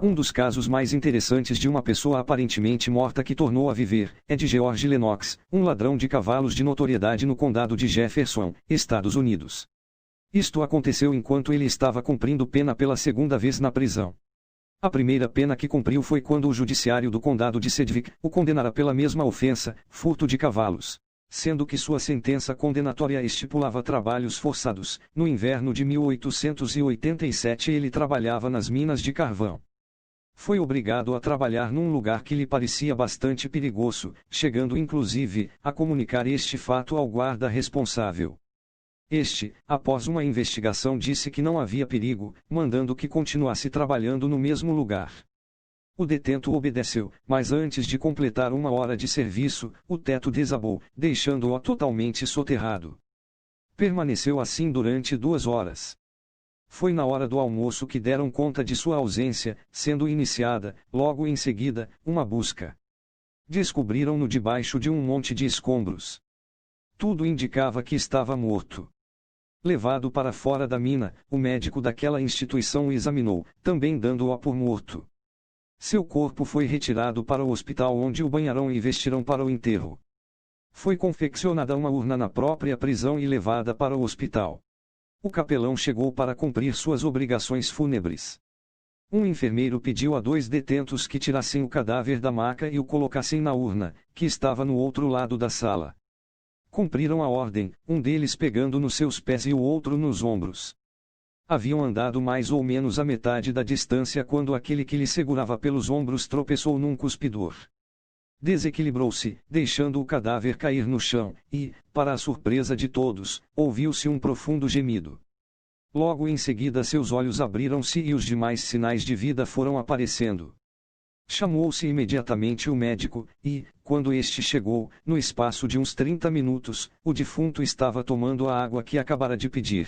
Um dos casos mais interessantes de uma pessoa aparentemente morta que tornou a viver, é de George Lennox, um ladrão de cavalos de notoriedade no condado de Jefferson, Estados Unidos. Isto aconteceu enquanto ele estava cumprindo pena pela segunda vez na prisão. A primeira pena que cumpriu foi quando o judiciário do condado de Sedgwick o condenara pela mesma ofensa, furto de cavalos. Sendo que sua sentença condenatória estipulava trabalhos forçados. No inverno de 1887 ele trabalhava nas minas de carvão. Foi obrigado a trabalhar num lugar que lhe parecia bastante perigoso, chegando inclusive a comunicar este fato ao guarda responsável. Este, após uma investigação, disse que não havia perigo, mandando que continuasse trabalhando no mesmo lugar. O detento obedeceu, mas antes de completar 1 hora de serviço, o teto desabou, deixando-o totalmente soterrado. Permaneceu assim durante 2 horas. Foi na hora do almoço que deram conta de sua ausência, sendo iniciada, logo em seguida, uma busca. Descobriram-no debaixo de um monte de escombros. Tudo indicava que estava morto. Levado para fora da mina, o médico daquela instituição o examinou, também dando-o por morto. Seu corpo foi retirado para o hospital onde o banharão e vestirão para o enterro. Foi confeccionada uma urna na própria prisão e levada para o hospital. O capelão chegou para cumprir suas obrigações fúnebres. Um enfermeiro pediu a 2 detentos que tirassem o cadáver da maca e o colocassem na urna, que estava no outro lado da sala. Cumpriram a ordem, um deles pegando nos seus pés e o outro nos ombros. Haviam andado mais ou menos a metade da distância quando aquele que lhe segurava pelos ombros tropeçou num cuspidor. Desequilibrou-se, deixando o cadáver cair no chão, e, para a surpresa de todos, ouviu-se um profundo gemido. Logo em seguida seus olhos abriram-se e os demais sinais de vida foram aparecendo. Chamou-se imediatamente o médico, e, quando este chegou, no espaço de uns 30 minutos, o defunto estava tomando a água que acabara de pedir.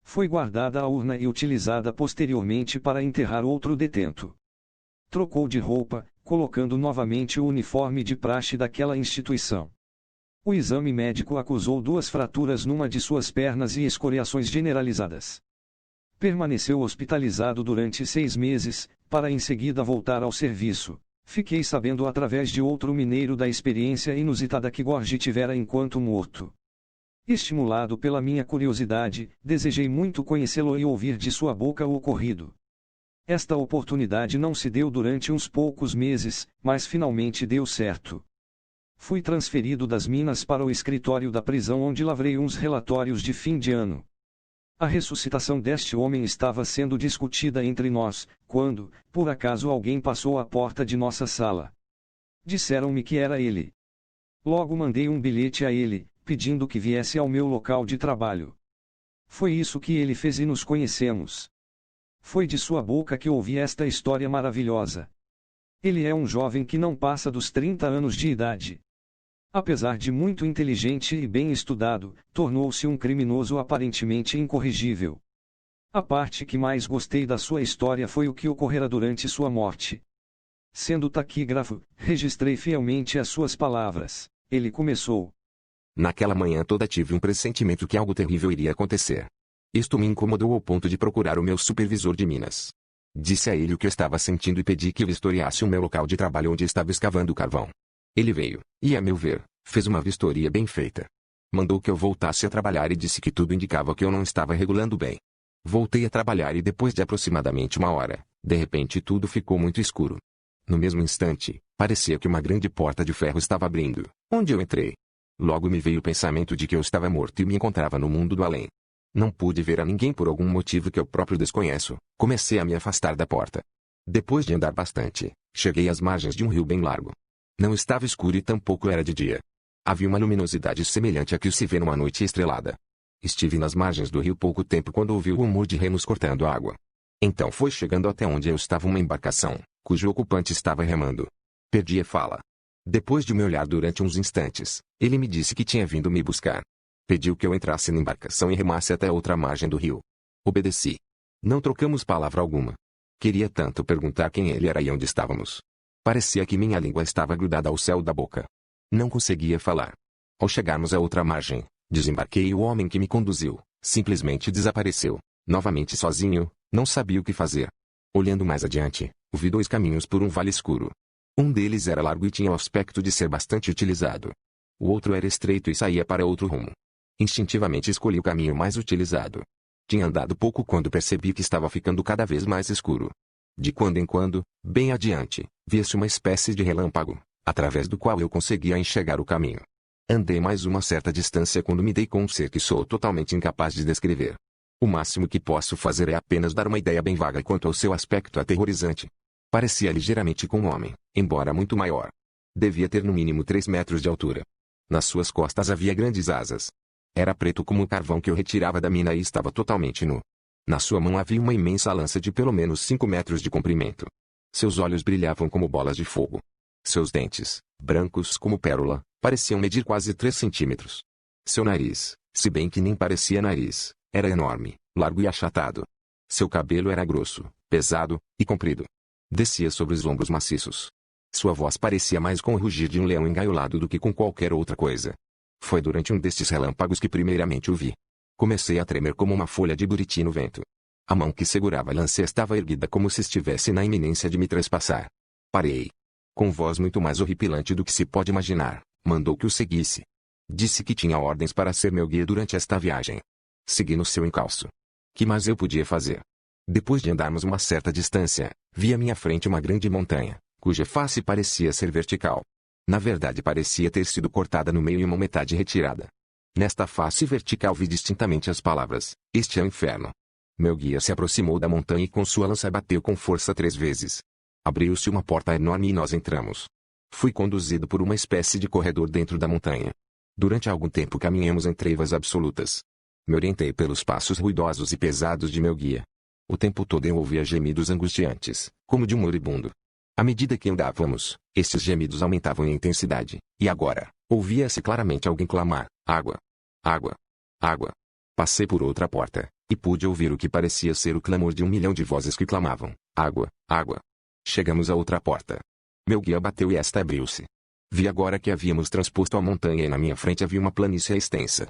Foi guardada a urna e utilizada posteriormente para enterrar outro detento. Trocou de roupa, colocando novamente o uniforme de praxe daquela instituição. O exame médico acusou 2 fraturas numa de suas pernas e escoriações generalizadas. Permaneceu hospitalizado durante 6 meses, para em seguida voltar ao serviço. Fiquei sabendo através de outro mineiro da experiência inusitada que Gorge tivera enquanto morto. Estimulado pela minha curiosidade, desejei muito conhecê-lo e ouvir de sua boca o ocorrido. Esta oportunidade não se deu durante uns poucos meses, mas finalmente deu certo. Fui transferido das minas para o escritório da prisão onde lavrei uns relatórios de fim de ano. A ressuscitação deste homem estava sendo discutida entre nós, quando, por acaso, alguém passou à porta de nossa sala. Disseram-me que era ele. Logo mandei um bilhete a ele, pedindo que viesse ao meu local de trabalho. Foi isso que ele fez e nos conhecemos. Foi de sua boca que ouvi esta história maravilhosa. Ele é um jovem que não passa dos 30 anos de idade. Apesar de muito inteligente e bem estudado, tornou-se um criminoso aparentemente incorrigível. A parte que mais gostei da sua história foi o que ocorrera durante sua morte. Sendo taquígrafo, registrei fielmente as suas palavras. Ele começou. Naquela manhã toda tive um pressentimento que algo terrível iria acontecer. Isto me incomodou ao ponto de procurar o meu supervisor de minas. Disse a ele o que eu estava sentindo e pedi que vistoriasse o meu local de trabalho onde estava escavando carvão. Ele veio, e a meu ver, fez uma vistoria bem feita. Mandou que eu voltasse a trabalhar e disse que tudo indicava que eu não estava regulando bem. Voltei a trabalhar e depois de aproximadamente 1 hora, de repente tudo ficou muito escuro. No mesmo instante, parecia que uma grande porta de ferro estava abrindo, onde eu entrei. Logo me veio o pensamento de que eu estava morto e me encontrava no mundo do além. Não pude ver a ninguém por algum motivo que eu próprio desconheço. Comecei a me afastar da porta. Depois de andar bastante, cheguei às margens de um rio bem largo. Não estava escuro e tampouco era de dia. Havia uma luminosidade semelhante à que se vê numa noite estrelada. Estive nas margens do rio pouco tempo quando ouvi o rumor de remos cortando a água. Então foi chegando até onde eu estava uma embarcação, cujo ocupante estava remando. Perdi a fala. Depois de me olhar durante uns instantes, ele me disse que tinha vindo me buscar. Pediu que eu entrasse na embarcação e remasse até a outra margem do rio. Obedeci. Não trocamos palavra alguma. Queria tanto perguntar quem ele era e onde estávamos. Parecia que minha língua estava grudada ao céu da boca. Não conseguia falar. Ao chegarmos à outra margem, desembarquei e o homem que me conduziu, simplesmente desapareceu. Novamente sozinho, não sabia o que fazer. Olhando mais adiante, Vi 2 caminhos por um vale escuro. Um deles era largo e tinha o aspecto de ser bastante utilizado. O outro era estreito e saía para outro rumo. Instintivamente escolhi o caminho mais utilizado. Tinha andado pouco quando percebi que estava ficando cada vez mais escuro. De quando em quando, bem adiante, via-se uma espécie de relâmpago, através do qual eu conseguia enxergar o caminho. Andei mais uma certa distância quando me dei com um ser que sou totalmente incapaz de descrever. O máximo que posso fazer é apenas dar uma ideia bem vaga quanto ao seu aspecto aterrorizante. Parecia ligeiramente com um homem, embora muito maior. Devia ter no mínimo 3 metros de altura. Nas suas costas havia grandes asas. Era preto como o carvão que eu retirava da mina e estava totalmente nu. Na sua mão havia uma imensa lança de pelo menos 5 metros de comprimento. Seus olhos brilhavam como bolas de fogo. Seus dentes, brancos como pérola, pareciam medir quase 3 centímetros. Seu nariz, se bem que nem parecia nariz, era enorme, largo e achatado. Seu cabelo era grosso, pesado e comprido. Descia sobre os ombros maciços. Sua voz parecia mais com o rugir de um leão engaiolado do que com qualquer outra coisa. Foi durante um destes relâmpagos que primeiramente o vi. Comecei a tremer como uma folha de buriti no vento. A mão que segurava a lança estava erguida como se estivesse na iminência de me trespassar. Parei. Com voz muito mais horripilante do que se pode imaginar, mandou que o seguisse. Disse que tinha ordens para ser meu guia durante esta viagem. Segui no seu encalço. Que mais eu podia fazer? Depois de andarmos uma certa distância, vi à minha frente uma grande montanha, cuja face parecia ser vertical. Na verdade parecia ter sido cortada no meio e uma metade retirada. Nesta face vertical vi distintamente as palavras: "Este é o inferno". Meu guia se aproximou da montanha e com sua lança bateu com força 3 vezes. Abriu-se uma porta enorme e nós entramos. Fui conduzido por uma espécie de corredor dentro da montanha. Durante algum tempo caminhamos em trevas absolutas. Me orientei pelos passos ruidosos e pesados de meu guia. O tempo todo eu ouvia gemidos angustiantes, como de um moribundo. À medida que andávamos, estes gemidos aumentavam em intensidade, e agora, ouvia-se claramente alguém clamar: "Água! Água! Água!". Passei por outra porta, e pude ouvir o que parecia ser o clamor de 1 milhão de vozes que clamavam: "Água! Água!". Chegamos a outra porta. Meu guia bateu e esta abriu-se. Vi agora que havíamos transposto a montanha e na minha frente havia uma planície extensa.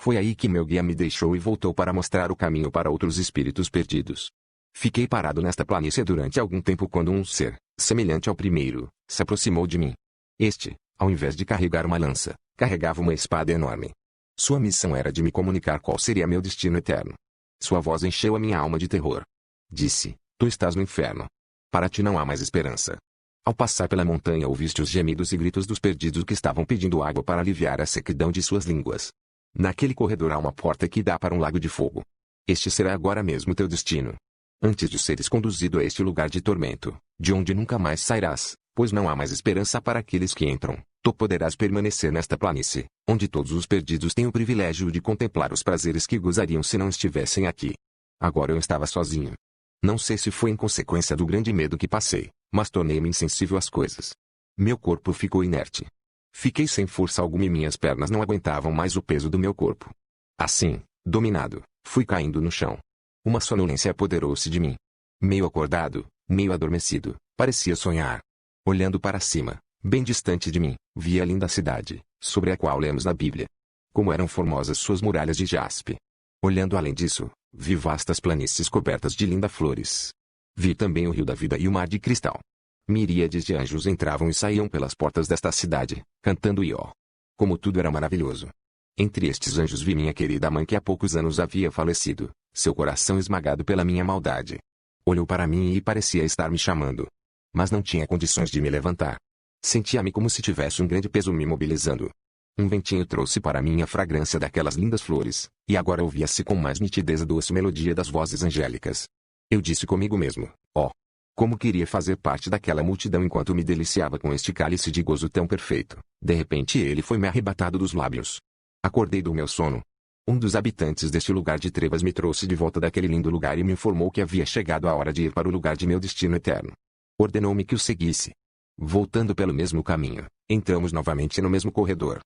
Foi aí que meu guia me deixou e voltou para mostrar o caminho para outros espíritos perdidos. Fiquei parado nesta planície durante algum tempo quando um ser, semelhante ao primeiro, se aproximou de mim. Este, ao invés de carregar uma lança, carregava uma espada enorme. Sua missão era de me comunicar qual seria meu destino eterno. Sua voz encheu a minha alma de terror. Disse: "Tu estás no inferno. Para ti não há mais esperança". Ao passar pela montanha ouviste os gemidos e gritos dos perdidos que estavam pedindo água para aliviar a sequidão de suas línguas. Naquele corredor há uma porta que dá para um lago de fogo. Este será agora mesmo teu destino. Antes de seres conduzido a este lugar de tormento, de onde nunca mais sairás, pois não há mais esperança para aqueles que entram, tu poderás permanecer nesta planície, onde todos os perdidos têm o privilégio de contemplar os prazeres que gozariam se não estivessem aqui. Agora eu estava sozinho. Não sei se foi em consequência do grande medo que passei, mas tornei-me insensível às coisas. Meu corpo ficou inerte. Fiquei sem força alguma e minhas pernas não aguentavam mais o peso do meu corpo. Assim, dominado, fui caindo no chão. Uma sonolência apoderou-se de mim. Meio acordado, meio adormecido, parecia sonhar. Olhando para cima, bem distante de mim, vi a linda cidade, sobre a qual lemos na Bíblia. Como eram formosas suas muralhas de jaspe. Olhando além disso, vi vastas planícies cobertas de lindas flores. Vi também o rio da vida e o mar de cristal. Miríades de anjos entravam e saíam pelas portas desta cidade, cantando ió. Como tudo era maravilhoso. Entre estes anjos vi minha querida mãe que há poucos anos havia falecido, seu coração esmagado pela minha maldade. Olhou para mim e parecia estar me chamando. Mas não tinha condições de me levantar. Sentia-me como se tivesse um grande peso me imobilizando. Um ventinho trouxe para mim a fragrância daquelas lindas flores, e agora ouvia-se com mais nitidez a doce melodia das vozes angélicas. Eu disse comigo mesmo: "Oh! Como queria fazer parte daquela multidão enquanto me deliciava com este cálice de gozo tão perfeito." De repente ele foi-me arrebatado dos lábios. Acordei do meu sono. Um dos habitantes deste lugar de trevas me trouxe de volta daquele lindo lugar e me informou que havia chegado a hora de ir para o lugar de meu destino eterno. Ordenou-me que o seguisse. Voltando pelo mesmo caminho, entramos novamente no mesmo corredor.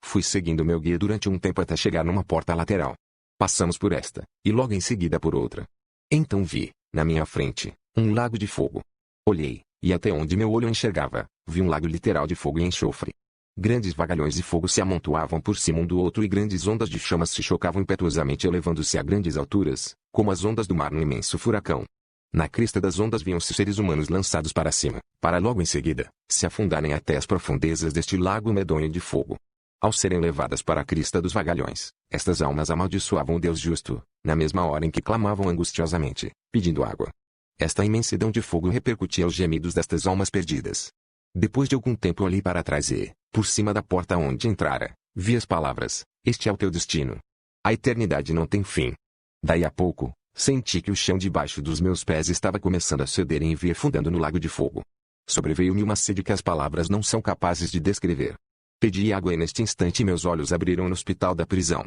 Fui seguindo meu guia durante um tempo até chegar numa porta lateral. Passamos por esta, e logo em seguida por outra. Então vi, na minha frente, um lago de fogo. Olhei, e até onde meu olho enxergava, vi um lago literal de fogo e enxofre. Grandes vagalhões de fogo se amontoavam por cima um do outro e grandes ondas de chamas se chocavam impetuosamente elevando-se a grandes alturas, como as ondas do mar num imenso furacão. Na crista das ondas viam-se seres humanos lançados para cima, para logo em seguida, se afundarem até as profundezas deste lago medonho de fogo. Ao serem levadas para a crista dos vagalhões, estas almas amaldiçoavam o Deus justo, na mesma hora em que clamavam angustiosamente, pedindo água. Esta imensidão de fogo repercutia os gemidos destas almas perdidas. Depois de algum tempo olhei para trás e, por cima da porta onde entrara, vi as palavras: "Este é o teu destino. A eternidade não tem fim." Daí a pouco, senti que o chão debaixo dos meus pés estava começando a ceder e me afundando no lago de fogo. Sobreveio-me uma sede que as palavras não são capazes de descrever. Pedi água e neste instante meus olhos abriram no hospital da prisão.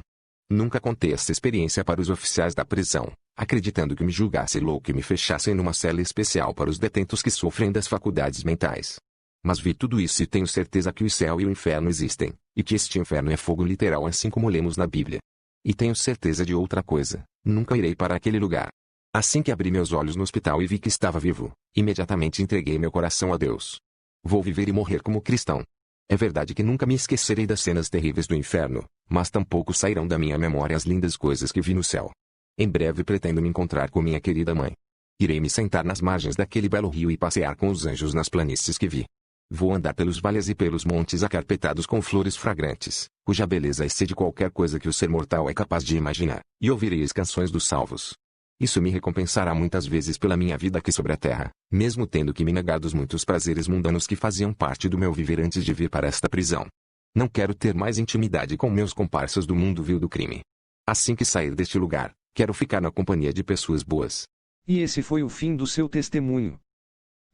Nunca contei esta experiência para os oficiais da prisão, acreditando que me julgassem louco e me fechassem numa cela especial para os detentos que sofrem das faculdades mentais. Mas vi tudo isso e tenho certeza que o céu e o inferno existem, e que este inferno é fogo literal assim como lemos na Bíblia. E tenho certeza de outra coisa: nunca irei para aquele lugar. Assim que abri meus olhos no hospital e vi que estava vivo, imediatamente entreguei meu coração a Deus. Vou viver e morrer como cristão. É verdade que nunca me esquecerei das cenas terríveis do inferno, mas tampouco sairão da minha memória as lindas coisas que vi no céu. Em breve pretendo me encontrar com minha querida mãe. Irei me sentar nas margens daquele belo rio e passear com os anjos nas planícies que vi. Vou andar pelos vales e pelos montes acarpetados com flores fragrantes, cuja beleza excede qualquer coisa que o ser mortal é capaz de imaginar, e ouvirei as canções dos salvos. Isso me recompensará muitas vezes pela minha vida aqui sobre a terra, mesmo tendo que me negar dos muitos prazeres mundanos que faziam parte do meu viver antes de vir para esta prisão. Não quero ter mais intimidade com meus comparsas do mundo vil do crime. Assim que sair deste lugar, quero ficar na companhia de pessoas boas. E esse foi o fim do seu testemunho.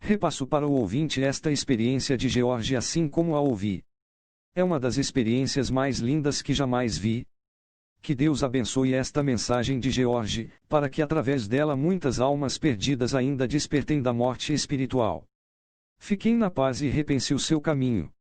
Repasso para o ouvinte esta experiência de George assim como a ouvi. É uma das experiências mais lindas que jamais vi. Que Deus abençoe esta mensagem de George, para que através dela muitas almas perdidas ainda despertem da morte espiritual. Fiquem na paz e repense o seu caminho.